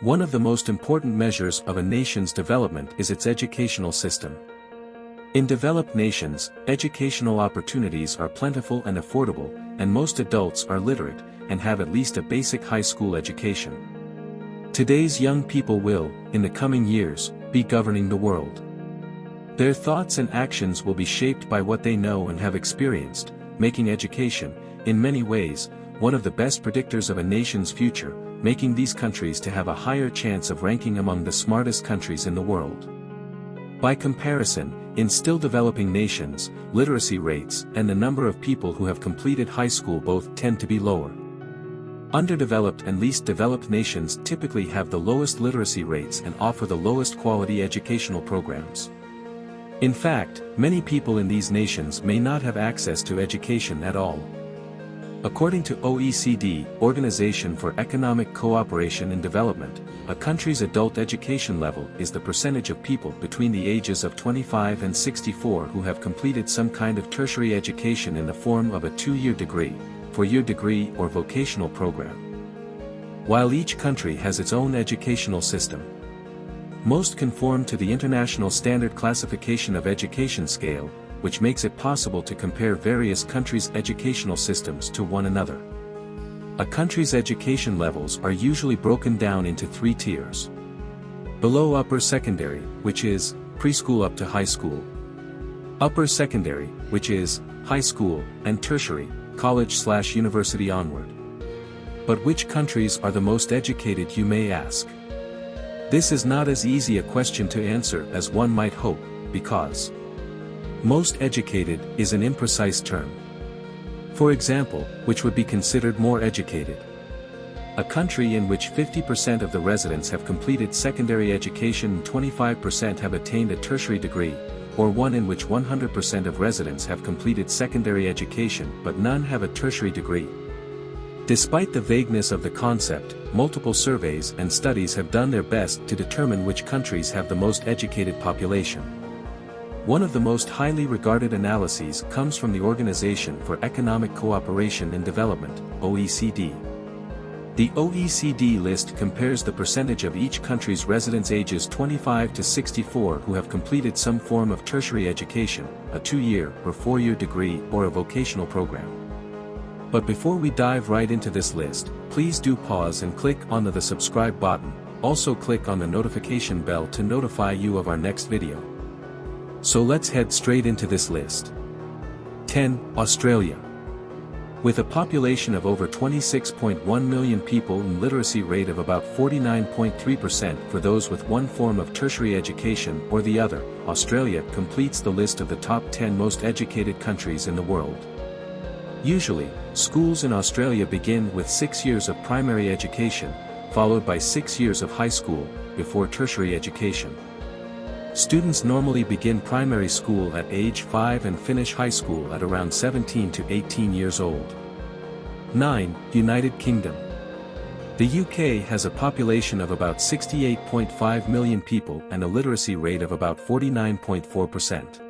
One of the most important measures of a nation's development is its educational system. In developed nations, educational opportunities are plentiful and affordable, and most adults are literate, and have at least a basic high school education. Today's young people will, in the coming years, be governing the world. Their thoughts and actions will be shaped by what they know and have experienced, making education, in many ways, one of the best predictors of a nation's future, making these countries to have a higher chance of ranking among the smartest countries in the world. By comparison, in still developing nations, literacy rates and the number of people who have completed high school both tend to be lower. Underdeveloped and least developed nations typically have the lowest literacy rates and offer the lowest quality educational programs. In fact, many people in these nations may not have access to education at all. According to OECD, Organization for Economic Cooperation and Development, a country's adult education level is the percentage of people between the ages of 25 and 64 who have completed some kind of tertiary education in the form of a 2-year degree, 4-year degree or vocational program. While each country has its own educational system, most conform to the International Standard Classification of Education Scale, which makes it possible to compare various countries' educational systems to one another. A country's education levels are usually broken down into 3 tiers. Below upper secondary, which is preschool up to high school. Upper secondary, which is high school, and tertiary, college/university onward. But which countries are the most educated, you may ask? This is not as easy a question to answer as one might hope, because most educated is an imprecise term. For example, which would be considered more educated? A country in which 50% of the residents have completed secondary education and 25% have attained a tertiary degree, or one in which 100% of residents have completed secondary education but none have a tertiary degree. Despite the vagueness of the concept, multiple surveys and studies have done their best to determine which countries have the most educated population. One of the most highly regarded analyses comes from the Organization for Economic Cooperation and Development, OECD. The OECD list compares the percentage of each country's residents ages 25 to 64 who have completed some form of tertiary education, a 2-year or 4-year degree or a vocational program. But before we dive right into this list, please do pause and click on the subscribe button. Also click on the notification bell to notify you of our next video. So let's head straight into this list. 10. Australia. With a population of over 26.1 million people and literacy rate of about 49.3% for those with one form of tertiary education or the other, Australia completes the list of the top 10 most educated countries in the world. Usually, schools in Australia begin with 6 years of primary education, followed by 6 years of high school, before tertiary education. Students normally begin primary school at age 5 and finish high school at around 17 to 18 years old. 9. United Kingdom. The UK has a population of about 68.5 million people and a literacy rate of about 49.4%.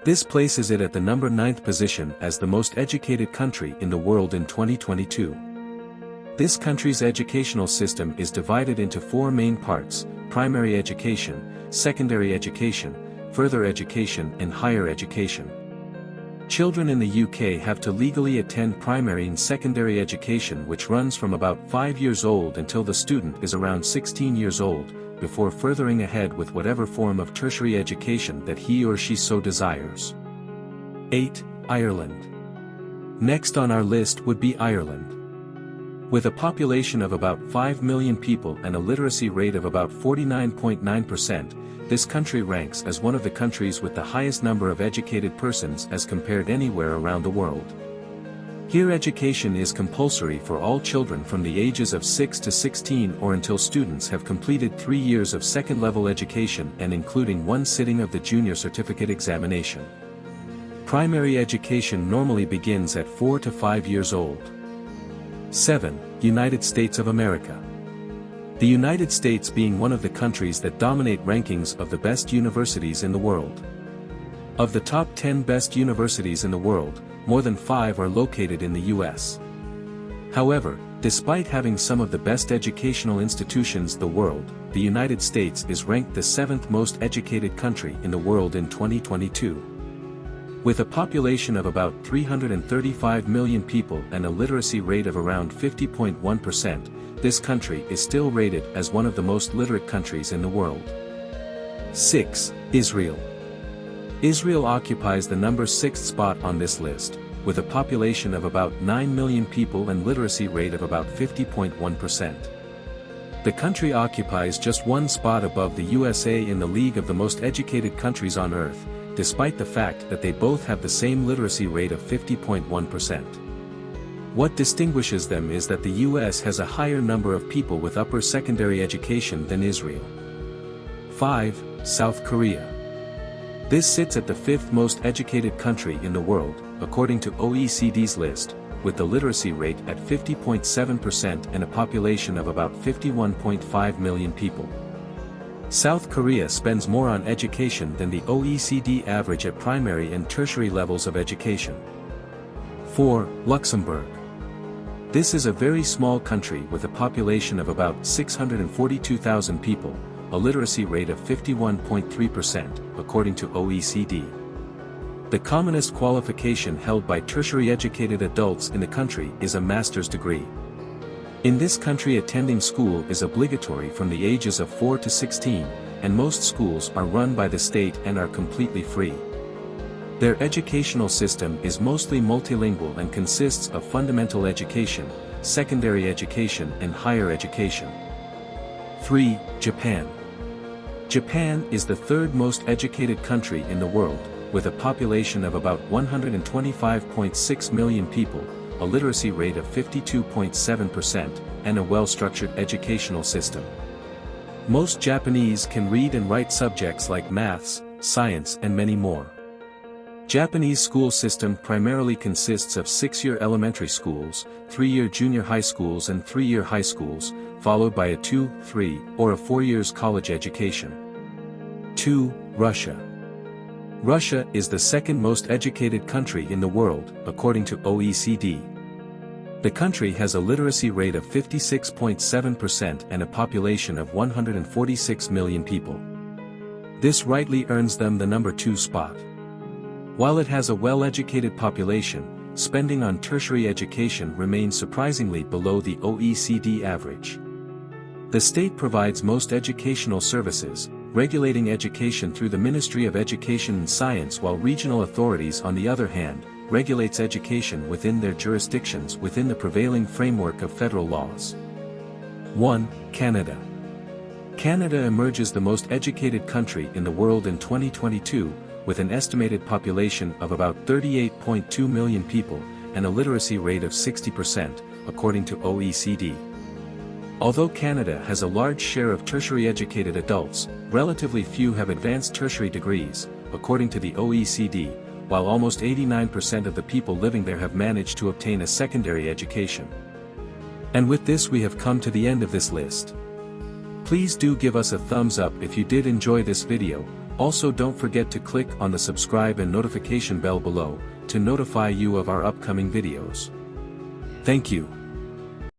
This places it at the number 9th position as the most educated country in the world in 2022. This country's educational system is divided into 4 main parts: primary education, secondary education, further education and higher education. Children in the UK have to legally attend primary and secondary education, which runs from about 5 years old until the student is around 16 years old, before furthering ahead with whatever form of tertiary education that he or she so desires. 8. Ireland. Next on our list would be Ireland. With a population of about 5 million people and a literacy rate of about 49.9%, this country ranks as one of the countries with the highest number of educated persons as compared anywhere around the world. Here education is compulsory for all children from the ages of 6 to 16 or until students have completed 3 years of second-level education and including 1 sitting of the junior certificate examination. Primary education normally begins at 4 to 5 years old. 7. United States of America. The United States being one of the countries that dominate rankings of the best universities in the world. Of the top 10 best universities in the world, more than 5 are located in the US. However, Despite having some of the best educational institutions in the world, the United States is ranked the 7th most educated country in the world in 2022. With a population of about 335 million people and a literacy rate of around 50.1%, this country is still rated as one of the most literate countries in the world. 6. Israel. Israel occupies the number 6th spot on this list, with a population of about 9 million people and literacy rate of about 50.1%. The country occupies just one spot above the USA in the league of the most educated countries on earth, despite the fact that they both have the same literacy rate of 50.1%. What distinguishes them is that the US has a higher number of people with upper secondary education than Israel. 5. South Korea. This sits at the 5th most educated country in the world, according to OECD's list, with the literacy rate at 50.7% and a population of about 51.5 million people. South Korea spends more on education than the OECD average at primary and tertiary levels of education. 4. Luxembourg. This is a very small country with a population of about 642,000 people, a literacy rate of 51.3%, according to OECD. The commonest qualification held by tertiary educated adults in the country is a master's degree. In this country, attending school is obligatory from the ages of 4 to 16, and most schools are run by the state and are completely free. Their educational system is mostly multilingual and consists of fundamental education, secondary education and higher education. 3. Japan. Japan is the 3rd most educated country in the world, with a population of about 125.6 million people, a literacy rate of 52.7%, and a well-structured educational system. Most Japanese can read and write subjects like maths, science and many more. Japanese school system primarily consists of 6-year elementary schools, 3-year junior high schools and 3-year high schools, followed by a 2, 3, or a 4 years college education. 2. Russia. Russia is the 2nd most educated country in the world, according to OECD. The country has a literacy rate of 56.7% and a population of 146 million people. This rightly earns them the number 2 spot. While it has a well-educated population, spending on tertiary education remains surprisingly below the OECD average. The state provides most educational services, regulating education through the Ministry of Education and Science, while regional authorities, on the other hand, regulates education within their jurisdictions within the prevailing framework of federal laws. 1. Canada. Canada emerges the most educated country in the world in 2022, with an estimated population of about 38.2 million people, and a literacy rate of 60%, according to OECD. Although Canada has a large share of tertiary educated adults, relatively few have advanced tertiary degrees, according to the OECD, while almost 89% of the people living there have managed to obtain a secondary education. And with this we have come to the end of this list. Please do give us a thumbs up if you did enjoy this video. Also don't forget to click on the subscribe and notification bell below, to notify you of our upcoming videos. Thank you.